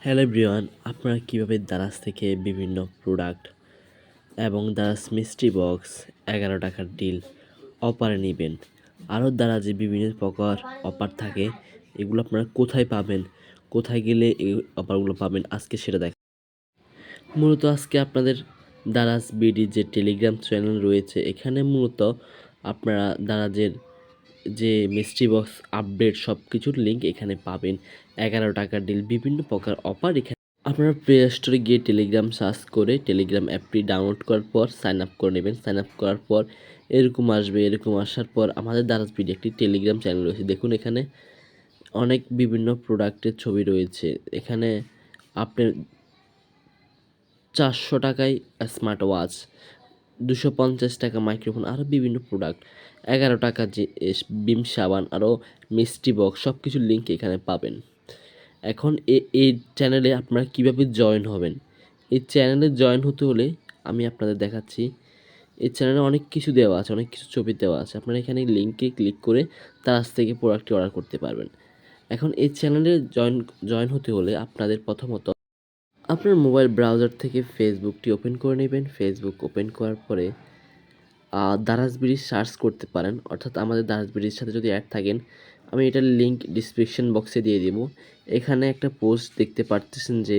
Hello everyone, আপনারা কীভাবে দারাজ থেকে বিভিন্ন প্রোডাক্ট এবং দারাজ মিস্ট্রি বক্স 11 টাকার ডিল অফারে নেবেন। আরও দারাজে বিভিন্ন প্রকার অফার থাকে, এগুলো আপনারা কোথায় পাবেন, কোথায় গেলে এই অফারগুলো পাবেন, আজকে সেটা দেখ। মূলত আজকে আপনাদের দারাজ বিডি যে টেলিগ্রাম চ্যানেল রয়েছে, এখানে মূলত আপনারা দারাজের যে মিস্ট্রি বক্স আপডেট সব কিছুর লিঙ্ক এখানে পাবেন। 11 টাকার ডিল, বিভিন্ন প্রকার অফার এখানে। আপনারা প্লে স্টোরে গিয়ে টেলিগ্রাম সার্চ করে টেলিগ্রাম অ্যাপটি ডাউনলোড করার পর সাইন আপ করে নেবেন। সাইন আপ করার পর এরকম আসবে। এরকম আসার পর আমাদের দারাজ বিডি একটি টেলিগ্রাম চ্যানেল রয়েছে। দেখুন এখানে অনেক বিভিন্ন প্রোডাক্টের ছবি রয়েছে। এখানে আপনি 400 টাকায় স্মার্ট ওয়াচ, 250 টাকা মাইক্রোফোন, আরও বিভিন্ন প্রোডাক্ট, 11 টাকা যে বিম সাবান, আরও মিস্ট্রি বক্স সব কিছুর লিঙ্ক এখানে পাবেন। এখন এই চ্যানেলে আপনারা কীভাবে জয়েন হবেন, এই চ্যানেলে জয়েন হতে হলে আমি আপনাদের দেখাচ্ছি। এই চ্যানেলে অনেক কিছু দেওয়া আছে, অনেক কিছু ছবি দেওয়া আছে। আপনারা এখানে লিঙ্কে ক্লিক করে তার কাছ থেকে প্রোডাক্টটি অর্ডার করতে পারবেন। এখন এই চ্যানেলে জয়েন হতে হলে আপনাদের প্রথমত আপনার মোবাইল ব্রাউজার থেকে ফেসবুকটি ওপেন করে নেবেন। ফেসবুক ওপেন করার পরে দারাজ বিডি সার্চ করতে পারেন, অর্থাৎ আমাদের দারাজ বিডির সাথে যদি অ্যাড থাকেন, আমি এটার লিঙ্ক ডিসক্রিপশন বক্সে দিয়ে দেবো। এখানে একটা পোস্ট দেখতে পারতেছেন যে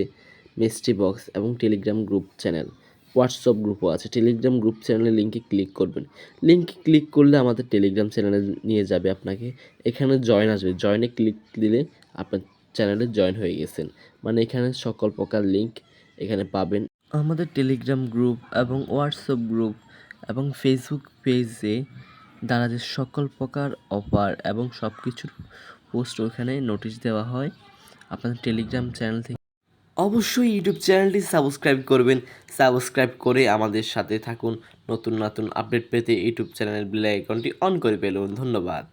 মিস্ট্রি বক্স এবং টেলিগ্রাম গ্রুপ চ্যানেল, হোয়াটসঅ্যাপ গ্রুপও আছে। টেলিগ্রাম গ্রুপ চ্যানেলের লিঙ্কে ক্লিক করবেন। লিঙ্কে ক্লিক করলে আমাদের টেলিগ্রাম চ্যানেলে নিয়ে যাবে আপনাকে। এখানে জয়েন আসবে, জয়েনে ক্লিক দিলে আপনার চ্যানেলে জয়েন হয়ে গেছেন, মানে এখানে সকল প্রকার লিঙ্ক এখানে পাবেন। আমাদের টেলিগ্রাম গ্রুপ এবং হোয়াটসঅ্যাপ গ্রুপ এবং ফেসবুক পেজে দারাজের সকল প্রকার অফার এবং সব কিছুর পোস্ট ওখানে নোটিশ দেওয়া হয় আপনাদের টেলিগ্রাম চ্যানেল থেকে। অবশ্যই ইউটিউব চ্যানেলটি সাবস্ক্রাইব করবেন। সাবস্ক্রাইব করে আমাদের সাথে থাকুন। নতুন নতুন আপডেট পেতে ইউটিউব চ্যানেলের বেল আইকনটি অন করে ফেলুন। ধন্যবাদ।